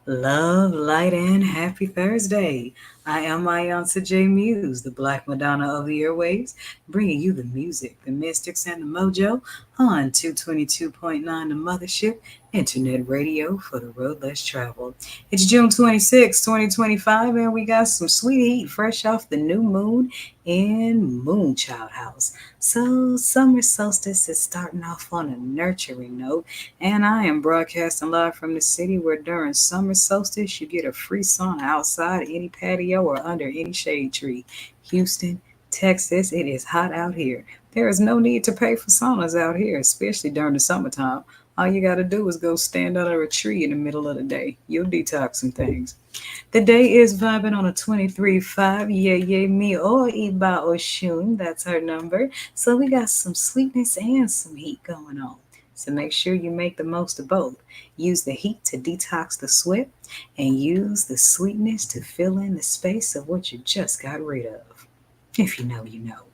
Love, light, and happy Thursday. I am iiiYansaje Muse, the Black Madonna of the airwaves, bringing you the music, the mystics, and the mojo on 222.9 The Mothership, internet radio for the road less traveled. It's June 26, 2025, and we got some sweet heat fresh off the new moon in Moonchild House. So, summer solstice is starting off on a nurturing note, and I am broadcasting live from the city where during summer solstice you get a free sauna outside any patio or under any shade tree. Houston, Texas, it is hot out here. There is no need to pay for saunas out here, especially during the summertime. All you got to do is go stand under a tree in the middle of the day. You'll detox some things. The day is vibing on a 23.5. Yeah, yeah, me or Iba Oshun. That's her number. So we got some sweetness and some heat going on. So make sure you make the most of both. Use the heat to detox the sweat and use the sweetness to fill in the space of what you just got rid of. If you know, you know.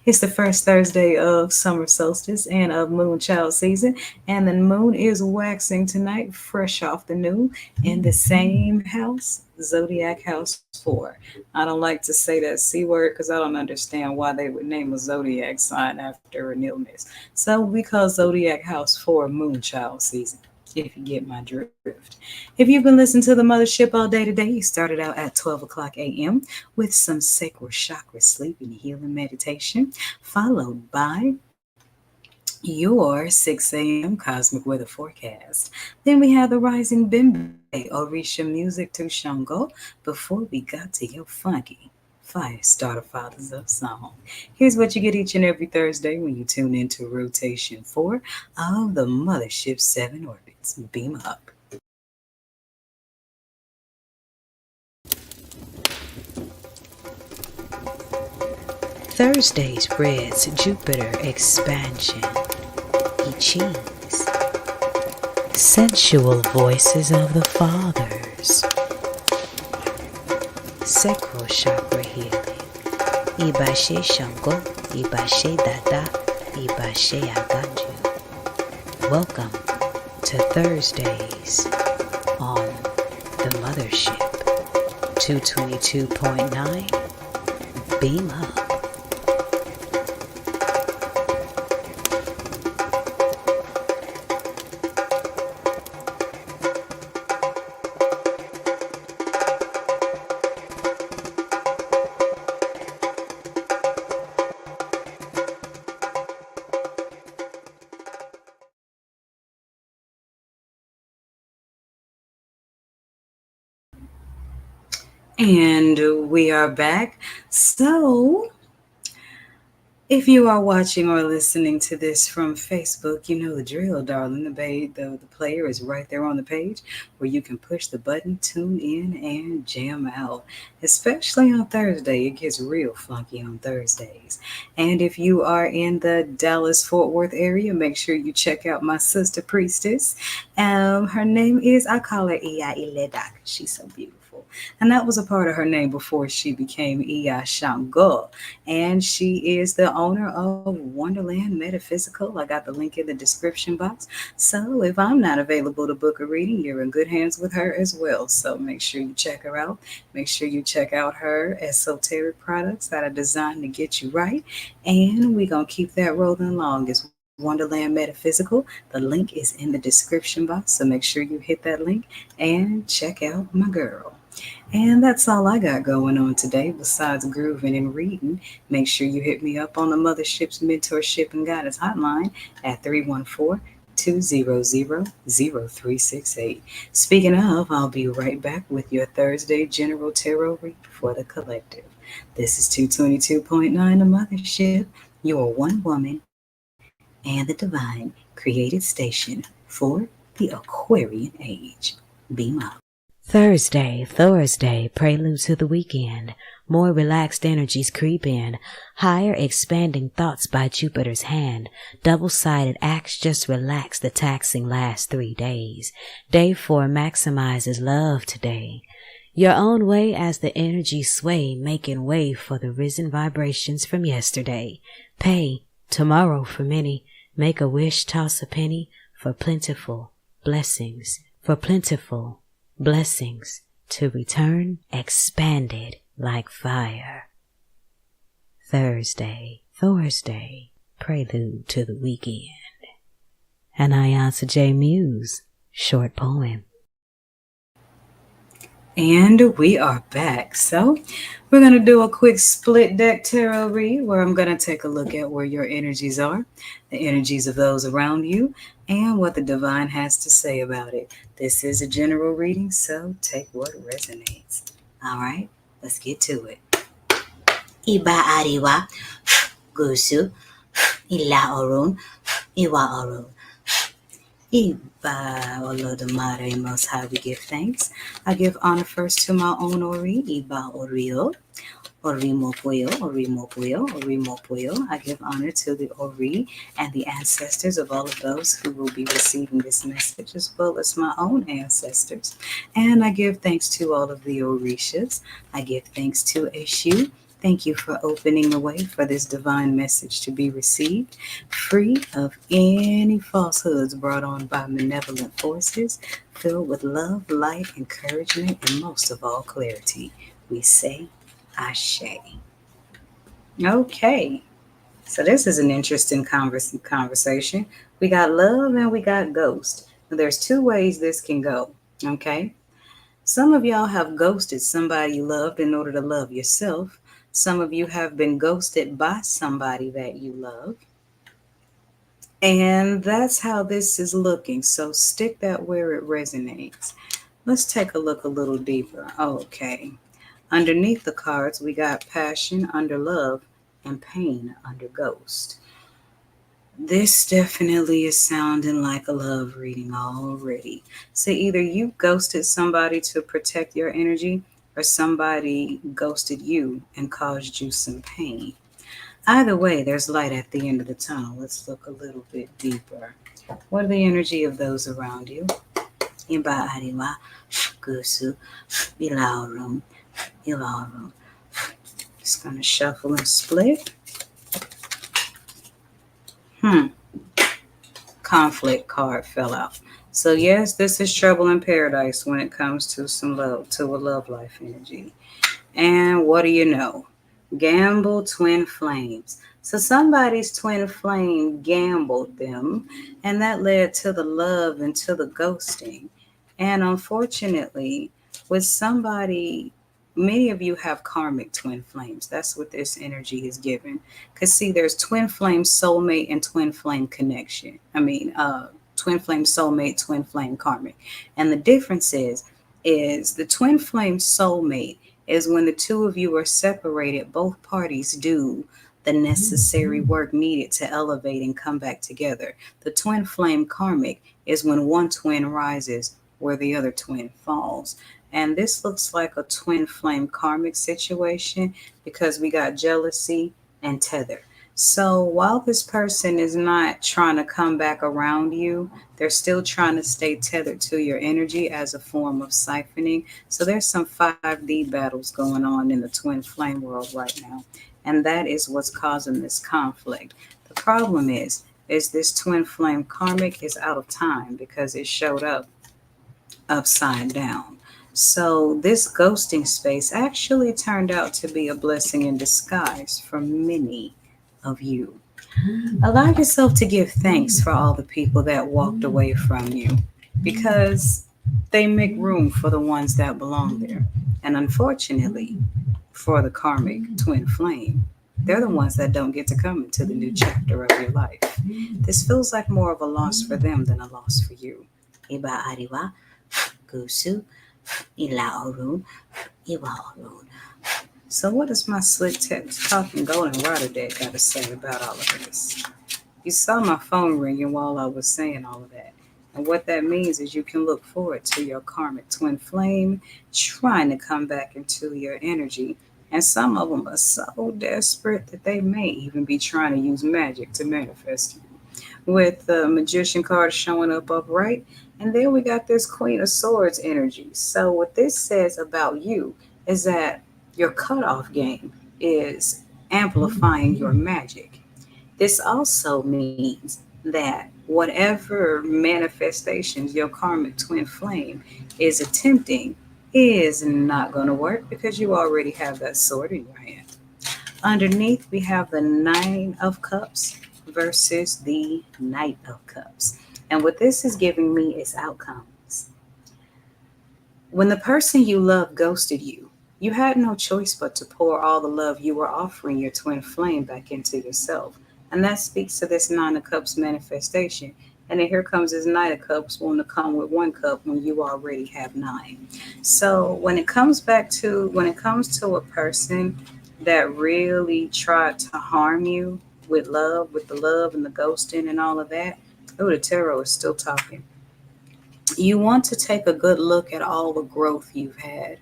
It's the first Thursday of summer solstice and of moonchild season, and the moon is waxing tonight, fresh off the new, in the same house, Zodiac House 4. I don't like to say that C word because I don't understand why they would name a zodiac sign after an illness. So we call Zodiac House 4 moonchild season, if you get my drift. If you've been listening to the Mothership all day today, you started out at 12 o'clock a.m. with some sacral chakra sleep and healing meditation, followed by your 6 a.m. cosmic weather forecast. Then we have the rising Bimbe Orisha music to Shango before we got to your funky fire starter fathers of song. Here's what you get each and every Thursday when you tune into rotation 4 of the Mothership 7 orbits. Beam up. Thursday's Red's Jupiter expansion. Cheese. Sensual voices of the fathers. Sacral chakra healing. Iba Sango, Iba Dada, Iba Aganju. Welcome to Thursdays on the Mothership. 222.9. Beam up. And we are back. So, if you are watching or listening to this from Facebook, you know the drill, darling. The player is right there on the page where you can push the button, tune in, and jam out. Especially on Thursday. It gets real funky on Thursdays. And if you are in the Dallas-Fort Worth area, make sure you check out my sister priestess. Her name is, I call her Iba Ila Oorun. She's so beautiful. And that was a part of her name before she became Iba Sango. And she is the owner of Wonderland Metaphysical. I got the link in the description box. So if I'm not available to book a reading, you're in good hands with her as well. So make sure you check her out. Make sure you check out her esoteric products that are designed to get you right. And we're going to keep that rolling along as Wonderland Metaphysical. The link is in the description box. So make sure you hit that link and check out my girl. And that's all I got going on today besides grooving and reading. Make sure you hit me up on the Mothership's Mentorship and Guidance Hotline at 314-200-0368. Speaking of, I'll be right back with your Thursday General Tarot read for the collective. This is 222.9 The Mothership, your one woman and the divine created station for the Aquarian age. Beam up. Thursday, prelude to the weekend. More relaxed energies creep in. Higher expanding thoughts by Jupiter's hand. Double-sided acts just relax the taxing last 3 days. Day 4 maximizes love today. Your own way as the energies sway, making way for the risen vibrations from yesterday. Pay tomorrow for many. Make a wish, toss a penny for plentiful blessings, for plentiful Blessings to return expanded like fire. Thursday, prelude to the weekend. An iiiYansaje Muse short poem. And we are back. So we're going to do a quick split deck tarot read where I'm going to take a look at where your energies are, the energies of those around you, and what the divine has to say about it. This is a general reading, so take what resonates. All right, let's get to it. Iba Ila Oorun, Iba Oorun. Iba Olodumare, Most High, we give thanks. I give honor first to my own Ori, Iba Orio, Orimopuyo. I give honor to the Ori and the ancestors of all of those who will be receiving this message, as well as my own ancestors. And I give thanks to all of the Orishas. I give thanks to Eshu. Thank you for opening the way for this divine message to be received, free of any falsehoods brought on by malevolent forces, filled with love, light, encouragement, and most of all, clarity. We say, Ashe. Okay, so this is an interesting conversation. We got love and we got ghost. There's two ways this can go, okay? Some of y'all have ghosted somebody you loved in order to love yourself. Some of you have been ghosted by somebody that you love. And that's how this is looking. So stick that where it resonates. Let's take a look a little deeper. Okay. Underneath the cards, we got passion under love and pain under ghost. This definitely is sounding like a love reading already. So either you ghosted somebody to protect your energy, or somebody ghosted you and caused you some pain. Either way, there's light at the end of the tunnel. Let's look a little bit deeper. What are the energy of those around you? Iba Ila Oorun, Ila Oorun. Just gonna shuffle and split. Conflict card fell out. So yes, this is trouble in paradise when it comes to some love, to a love life energy. And what do you know? Gamble twin flames. So somebody's twin flame gambled them, and that led to the love and to the ghosting. And unfortunately, with somebody, many of you have karmic twin flames. That's what this energy is given. Because see, there's twin flame soulmate and twin flame connection. Twin flame soulmate, twin flame karmic. And the difference is the twin flame soulmate is when the two of you are separated, both parties do the necessary work needed to elevate and come back together. The twin flame karmic is when one twin rises where the other twin falls. And this looks like a twin flame karmic situation because we got jealousy and tether. So while this person is not trying to come back around you, they're still trying to stay tethered to your energy as a form of siphoning. So there's some 5D battles going on in the twin flame world right now. And that is what's causing this conflict. The problem is this twin flame karmic is out of time because it showed up upside down. So this ghosting space actually turned out to be a blessing in disguise for many of you. Allow yourself to give thanks for all the people that walked away from you because they make room for the ones that belong there. And unfortunately, for the karmic twin flame, they're the ones that don't get to come into the new chapter of your life. This feels like more of a loss for them than a loss for you. Iba Ila Oorun, Iba Oorun. So what does my slick text talking golden rider deck got to say about all of this? You saw my phone ringing while I was saying all of that. And what that means is you can look forward to your karmic twin flame trying to come back into your energy. And some of them are so desperate that they may even be trying to use magic to manifest you. With the magician card showing up upright. And then we got this Queen of Swords energy. So what this says about you is that your cutoff game is amplifying your magic. This also means that whatever manifestations your karmic twin flame is attempting is not going to work because you already have that sword in your hand. Underneath, we have the Nine of Cups versus the Knight of Cups. And what this is giving me is outcomes. When the person you love ghosted you, you had no choice but to pour all the love you were offering your twin flame back into yourself. And that speaks to this Nine of Cups manifestation. And then here comes this Knight of Cups wanting to come with one cup when you already have nine. So when it comes to a person that really tried to harm you with love, with the love and the ghosting and all of that, oh, the tarot is still talking. You want to take a good look at all the growth you've had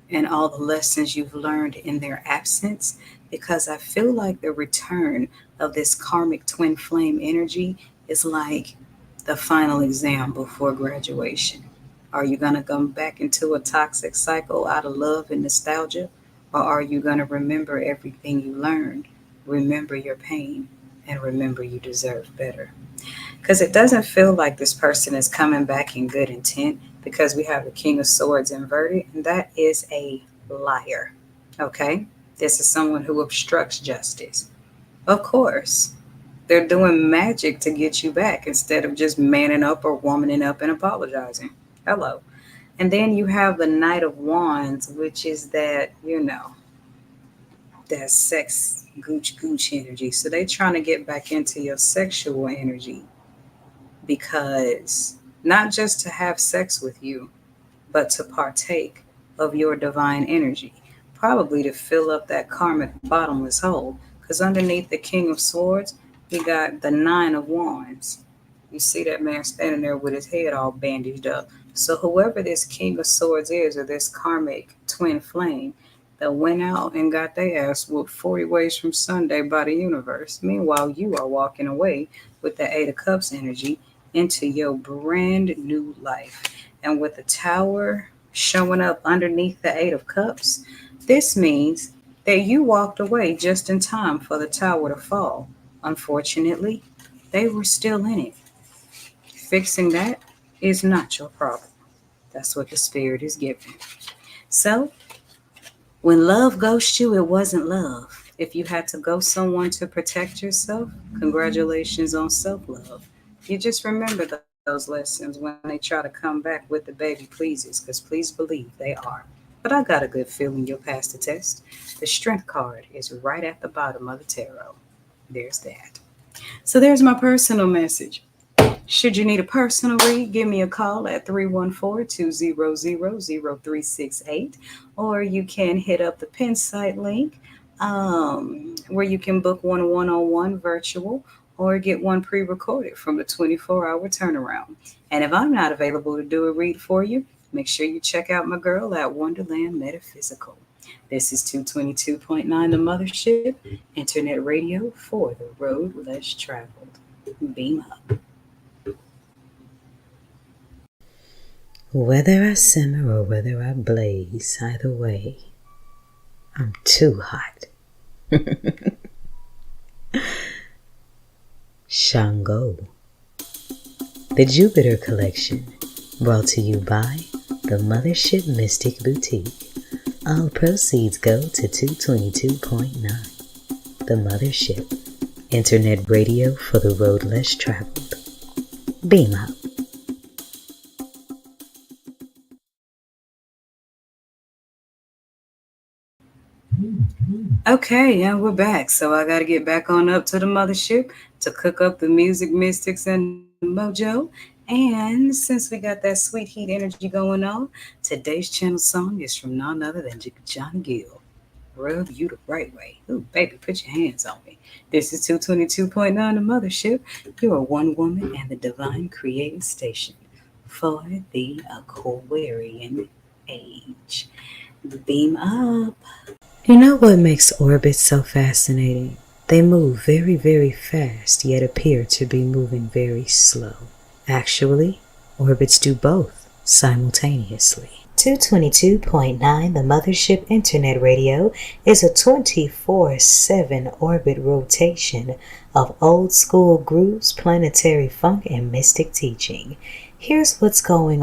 and all the lessons you've learned in their absence, because I feel like the return of this karmic twin flame energy is like the final exam before graduation. Are you going to come back into a toxic cycle out of love and nostalgia? Or are you going to remember everything you learned, remember your pain, and remember you deserve better? Because it doesn't feel like this person is coming back in good intent, because we have the King of Swords inverted, and that is a liar. Okay? This is someone who obstructs justice. Of course, they're doing magic to get you back instead of just manning up or womaning up and apologizing. Hello. And then you have the Knight of Wands, which is that, that sex gooch gooch energy. So they're trying to get back into your sexual energy, because not just to have sex with you, but to partake of your divine energy, probably to fill up that karmic bottomless hole. Because underneath the King of Swords, we got the Nine of Wands. You see that man standing there with his head all bandaged up. So whoever this King of Swords is, or this karmic twin flame, that went out and got their ass whooped 40 ways from Sunday by the universe. Meanwhile, you are walking away with the Eight of Cups energy into your brand new life. And with the Tower showing up underneath the Eight of Cups, this means that you walked away just in time for the Tower to fall. Unfortunately, they were still in it. Fixing that is not your problem. That's what the Spirit is giving. So, when love ghosts you, it wasn't love. If you had to ghost someone to protect yourself, congratulations on self-love. You just remember those lessons when they try to come back with the baby pleases, because please believe they are. But I got a good feeling you'll pass the test. The Strength card is right at the bottom of the tarot. There's that. So there's my personal message. Should you need a personal read, give me a call at 314-200-0368, or you can hit up the pin site link, where you can book one-on-one virtual or get one pre-recorded from the 24-hour turnaround. And if I'm not available to do a read for you, make sure you check out my girl at Wonderland Metaphysical. This is 222.9 The Mothership, internet radio for the road less traveled. Beam up. Whether I simmer or whether I blaze, either way, I'm too hot. Shango. The Jupiter Collection, brought to you by the Mothership Mystic Boutique. All proceeds go to 222.9. The Mothership, internet radio for the road less traveled. Beam up. Okay, and we're back. So I got to get back on up to the mothership to cook up the music, mystics, and the mojo. And since we got that sweet heat energy going on, today's channel song is from none other than John Gill. Rub you the right way. Ooh, baby, put your hands on me. This is 222.9 The Mothership. You are one woman and the divine creative station for the Aquarian age. Beam up. You know what makes orbits so fascinating? They move very, very fast, yet appear to be moving very slow. Actually, orbits do both simultaneously. 222.9, the Mothership Internet Radio, is a 24/7 orbit rotation of old school grooves, planetary funk, and mystic teaching. Here's what's going